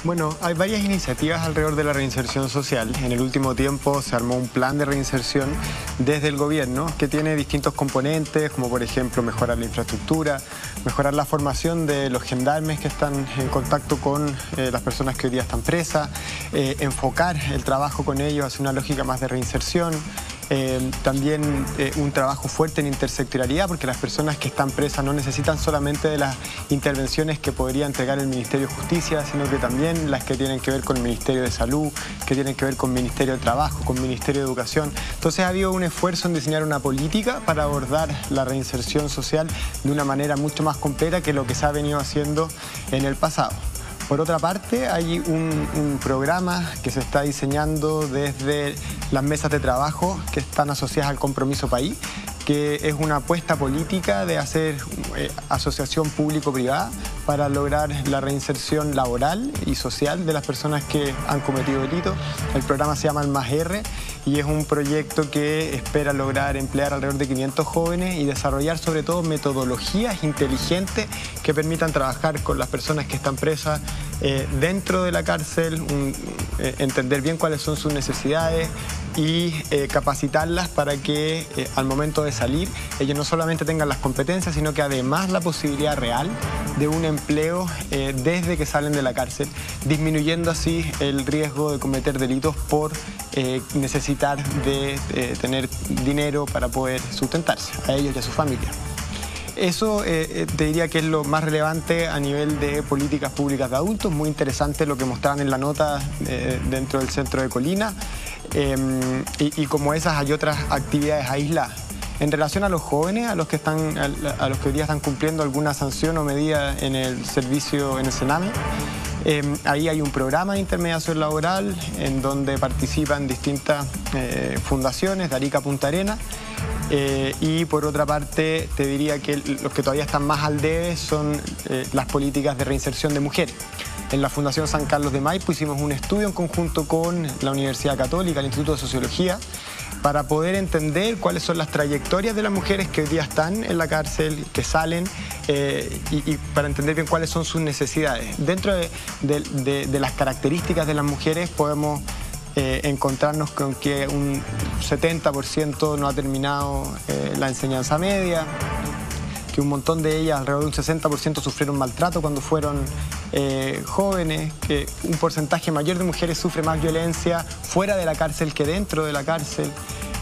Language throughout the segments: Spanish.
Bueno, hay varias iniciativas alrededor de la reinserción social. En el último tiempo se armó un plan de reinserción desde el gobierno que tiene distintos componentes, como por ejemplo mejorar la infraestructura, mejorar la formación de los gendarmes que están en contacto con las personas que hoy día están presas, enfocar el trabajo con ellos hacia una lógica más de reinserción. También un trabajo fuerte en intersectorialidad, porque las personas que están presas no necesitan solamente de las intervenciones que podría entregar el Ministerio de Justicia, sino que también las que tienen que ver con el Ministerio de Salud, que tienen que ver con el Ministerio de Trabajo, con el Ministerio de Educación. Entonces ha habido un esfuerzo en diseñar una política para abordar la reinserción social de una manera mucho más completa que lo que se ha venido haciendo en el pasado. Por otra parte, hay un programa que se está diseñando desde las mesas de trabajo que están asociadas al Compromiso País, que es una apuesta política de hacer asociación público-privada para lograr la reinserción laboral y social de las personas que han cometido delitos. El programa se llama el +R y es un proyecto que espera lograr emplear alrededor de 500 jóvenes y desarrollar sobre todo metodologías inteligentes que permitan trabajar con las personas que están presas dentro de la cárcel, entender bien cuáles son sus necesidades y capacitarlas para que al momento de salir ellos no solamente tengan las competencias, sino que además la posibilidad real de un empleo desde que salen de la cárcel, disminuyendo así el riesgo de cometer delitos por necesitar de tener dinero para poder sustentarse a ellos y a su familia. Eso te diría que es lo más relevante a nivel de políticas públicas de adultos. Muy interesante lo que mostraban en la nota dentro del centro de Colina. Y como esas hay otras actividades aisladas. En relación a los jóvenes, a los que hoy día están cumpliendo alguna sanción o medida en el servicio, en el Sename, ahí hay un programa de intermediación laboral en donde participan distintas fundaciones de Arica a Punta Arenas. Y por otra parte, te diría que los que todavía están más al debe son las políticas de reinserción de mujeres. En la Fundación San Carlos de Maipo hicimos un estudio en conjunto con la Universidad Católica, el Instituto de Sociología, para poder entender cuáles son las trayectorias de las mujeres que hoy día están en la cárcel, que salen, y para entender bien cuáles son sus necesidades. Dentro de las características de las mujeres podemos encontrarnos con que un 70% no ha terminado la enseñanza media, que un montón de ellas, alrededor de un 60%, sufrieron maltrato cuando fueron jóvenes, que un porcentaje mayor de mujeres sufre más violencia fuera de la cárcel que dentro de la cárcel,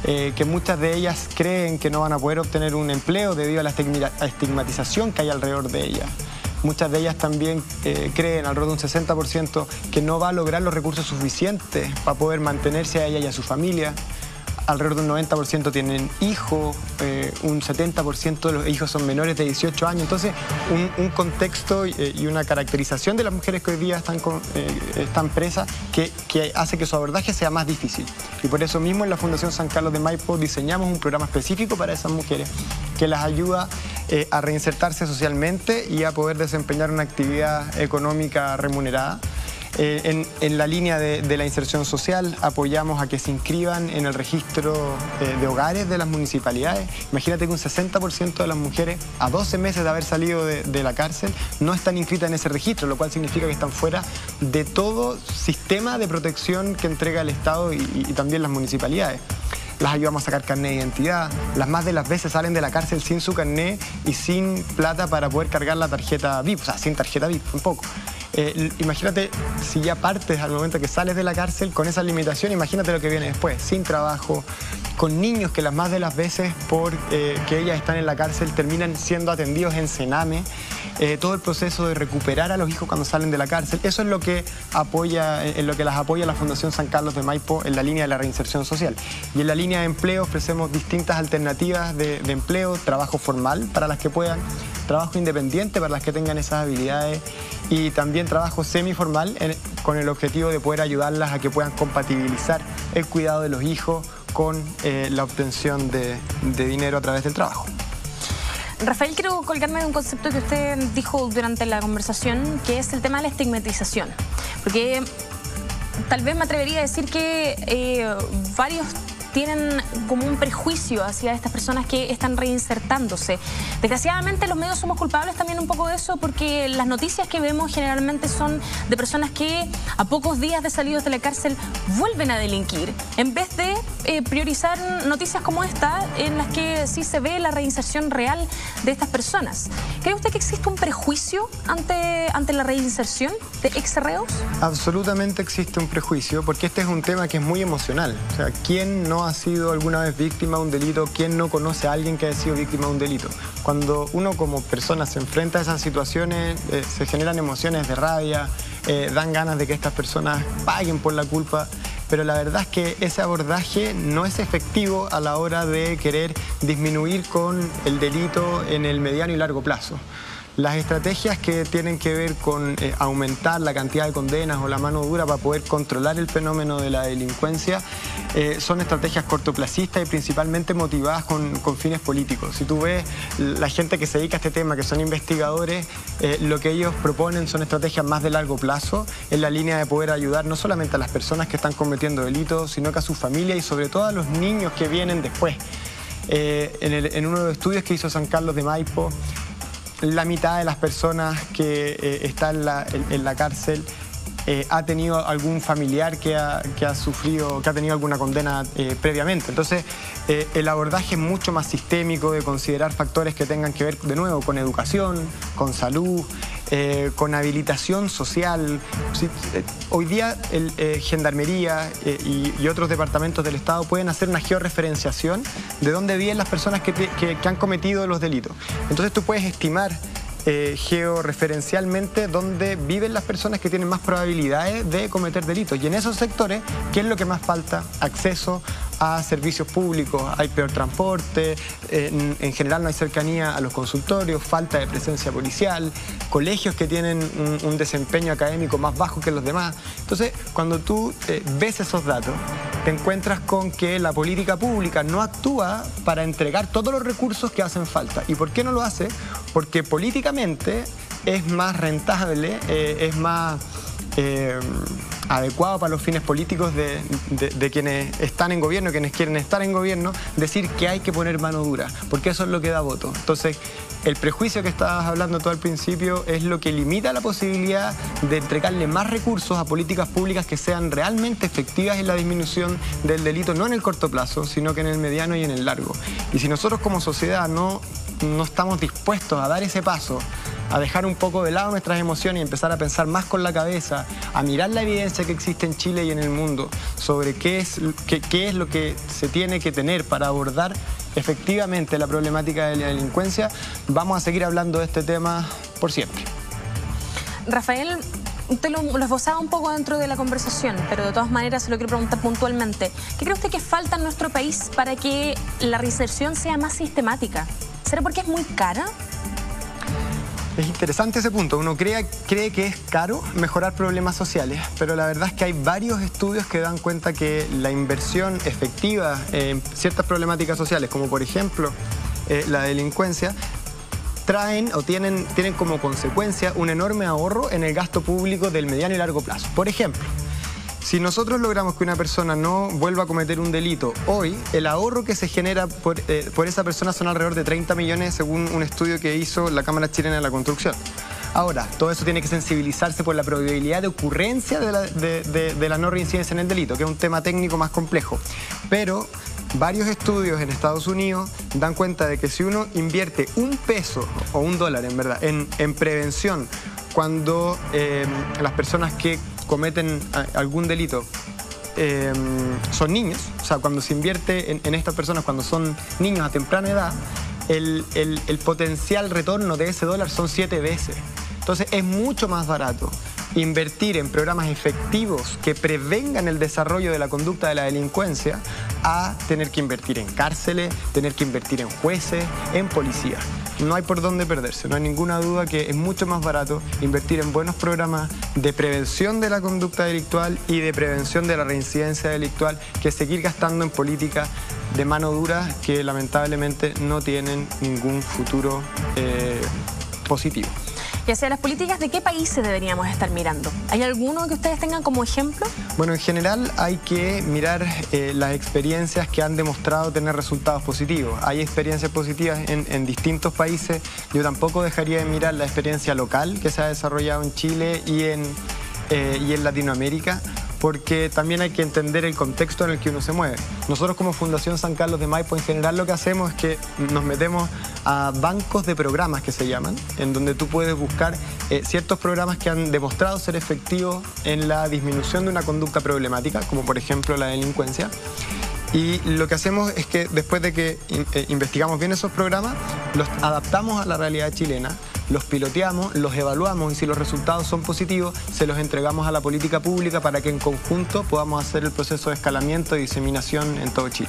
que muchas de ellas creen que no van a poder obtener un empleo debido a la estigmatización que hay alrededor de ellas. Muchas de ellas también creen, alrededor de un 60%, que no va a lograr los recursos suficientes para poder mantenerse a ella y a su familia. Alrededor de un 90% tienen hijos, un 70% de los hijos son menores de 18 años. Entonces, un contexto y una caracterización de las mujeres que hoy día están presas que hace que su abordaje sea más difícil. Y por eso mismo en la Fundación San Carlos de Maipo diseñamos un programa específico para esas mujeres que las ayuda a reinsertarse socialmente y a poder desempeñar una actividad económica remunerada. En la línea de la inserción social apoyamos a que se inscriban en el registro de hogares de las municipalidades. Imagínate que un 60% de las mujeres a 12 meses de haber salido de la cárcel no están inscritas en ese registro, lo cual significa que están fuera de todo sistema de protección que entrega el Estado y también las municipalidades. Las ayudamos a sacar carnet de identidad. Las más de las veces salen de la cárcel sin su carnet y sin plata para poder cargar la tarjeta VIP, o sea, sin tarjeta VIP, un poco. Imagínate, si ya partes al momento que sales de la cárcel con esa limitación, imagínate lo que viene después, sin trabajo, con niños que las más de las veces, porque ellas están en la cárcel, terminan siendo atendidos en Sename. Todo el proceso de recuperar a los hijos cuando salen de la cárcel, eso es lo que las apoya la Fundación San Carlos de Maipo en la línea de la reinserción social. Y en la línea de empleo ofrecemos distintas alternativas de empleo, trabajo formal para las que puedan, trabajo independiente para las que tengan esas habilidades y también trabajo semiformal con el objetivo de poder ayudarlas a que puedan compatibilizar el cuidado de los hijos con la obtención de dinero a través del trabajo. Rafael, quiero colgarme de un concepto que usted dijo durante la conversación, que es el tema de la estigmatización. Porque tal vez me atrevería a decir que varios tienen como un prejuicio hacia estas personas que están reinsertándose. Desgraciadamente los medios somos culpables también un poco de eso, porque las noticias que vemos generalmente son de personas que a pocos días de salidos de la cárcel vuelven a delinquir, en vez de priorizar noticias como esta, en las que sí se ve la reinserción real de estas personas. ¿Cree usted que existe un prejuicio ante la reinserción de ex-reos? Absolutamente existe un prejuicio, porque este es un tema que es muy emocional. O sea, ¿quién no ha sido alguna vez víctima de un delito? ¿Quién no conoce a alguien que haya sido víctima de un delito? Cuando uno como persona se enfrenta a esas situaciones, se generan emociones de rabia, dan ganas de que estas personas paguen por la culpa, pero la verdad es que ese abordaje no es efectivo a la hora de querer disminuir con el delito en el mediano y largo plazo. Las estrategias que tienen que ver con aumentar la cantidad de condenas o la mano dura para poder controlar el fenómeno de la delincuencia son estrategias cortoplacistas y principalmente motivadas con fines políticos. Si tú ves la gente que se dedica a este tema, que son investigadores, lo que ellos proponen son estrategias más de largo plazo, en la línea de poder ayudar no solamente a las personas que están cometiendo delitos, sino que a sus familias y sobre todo a los niños que vienen después. En uno de los estudios que hizo San Carlos de Maipo, la mitad de las personas que están en la cárcel ha tenido algún familiar que ha sufrido, que ha tenido alguna condena previamente. Entonces, el abordaje es mucho más sistémico, de considerar factores que tengan que ver, de nuevo, con educación, con salud, con habilitación social. Hoy día Gendarmería y otros departamentos del Estado pueden hacer una georreferenciación de dónde viven las personas que han cometido los delitos. Entonces tú puedes estimar georreferencialmente dónde viven las personas que tienen más probabilidades de cometer delitos. Y en esos sectores, ¿qué es lo que más falta? Acceso a servicios públicos, hay peor transporte, en general no hay cercanía a los consultorios, falta de presencia policial, colegios que tienen un desempeño académico más bajo que los demás. Entonces, cuando tú ves esos datos, te encuentras con que la política pública no actúa para entregar todos los recursos que hacen falta. ¿Y por qué no lo hace? Porque políticamente es más rentable, es más adecuado para los fines políticos de quienes están en gobierno, quienes quieren estar en gobierno, decir que hay que poner mano dura, porque eso es lo que da voto. Entonces, el prejuicio que estabas hablando tú al principio es lo que limita la posibilidad de entregarle más recursos a políticas públicas que sean realmente efectivas en la disminución del delito, no en el corto plazo, sino que en el mediano y en el largo. Y si nosotros como sociedad no estamos dispuestos a dar ese paso, a dejar un poco de lado nuestras emociones y empezar a pensar más con la cabeza, a mirar la evidencia que existe en Chile y en el mundo sobre qué es lo que se tiene que tener para abordar efectivamente la problemática de la delincuencia, vamos a seguir hablando de este tema por siempre. Rafael, usted lo esbozaba un poco dentro de la conversación, pero de todas maneras se lo quiero preguntar puntualmente. ¿Qué cree usted que falta en nuestro país para que la reinserción sea más sistemática? ¿Será porque es muy cara? Es interesante ese punto. Uno cree que es caro mejorar problemas sociales, pero la verdad es que hay varios estudios que dan cuenta que la inversión efectiva en ciertas problemáticas sociales, como por ejemplo la delincuencia, traen o tienen como consecuencia un enorme ahorro en el gasto público del mediano y largo plazo. Por ejemplo, si nosotros logramos que una persona no vuelva a cometer un delito hoy, el ahorro que se genera por esa persona son alrededor de 30 millones según un estudio que hizo la Cámara Chilena de la Construcción. Ahora, todo eso tiene que sensibilizarse por la probabilidad de ocurrencia de la no reincidencia en el delito, que es un tema técnico más complejo. Pero varios estudios en Estados Unidos dan cuenta de que si uno invierte un peso o un dólar, en verdad, en prevención, cuando las personas que cometen algún delito son niños, o sea, cuando se invierte en estas personas cuando son niños a temprana edad, el potencial retorno de ese dólar son 7 veces. Entonces es mucho más barato invertir en programas efectivos que prevengan el desarrollo de la conducta de la delincuencia a tener que invertir en cárceles, tener que invertir en jueces, en policía. No hay por dónde perderse, no hay ninguna duda que es mucho más barato invertir en buenos programas de prevención de la conducta delictual y de prevención de la reincidencia delictual que seguir gastando en políticas de mano dura que lamentablemente no tienen ningún futuro positivo. que hacia las políticas, ¿de qué países deberíamos estar mirando? ¿Hay alguno que ustedes tengan como ejemplo? Bueno, en general hay que mirar las experiencias que han demostrado tener resultados positivos. Hay experiencias positivas en distintos países. Yo tampoco dejaría de mirar la experiencia local que se ha desarrollado en Chile y en Latinoamérica, porque también hay que entender el contexto en el que uno se mueve. Nosotros como Fundación San Carlos de Maipo en general lo que hacemos es que nos metemos a bancos de programas que se llaman, en donde tú puedes buscar ciertos programas que han demostrado ser efectivos en la disminución de una conducta problemática, como por ejemplo la delincuencia. Y lo que hacemos es que después de que investigamos bien esos programas, los adaptamos a la realidad chilena, los piloteamos, los evaluamos y si los resultados son positivos, se los entregamos a la política pública para que en conjunto podamos hacer el proceso de escalamiento y diseminación en todo Chile.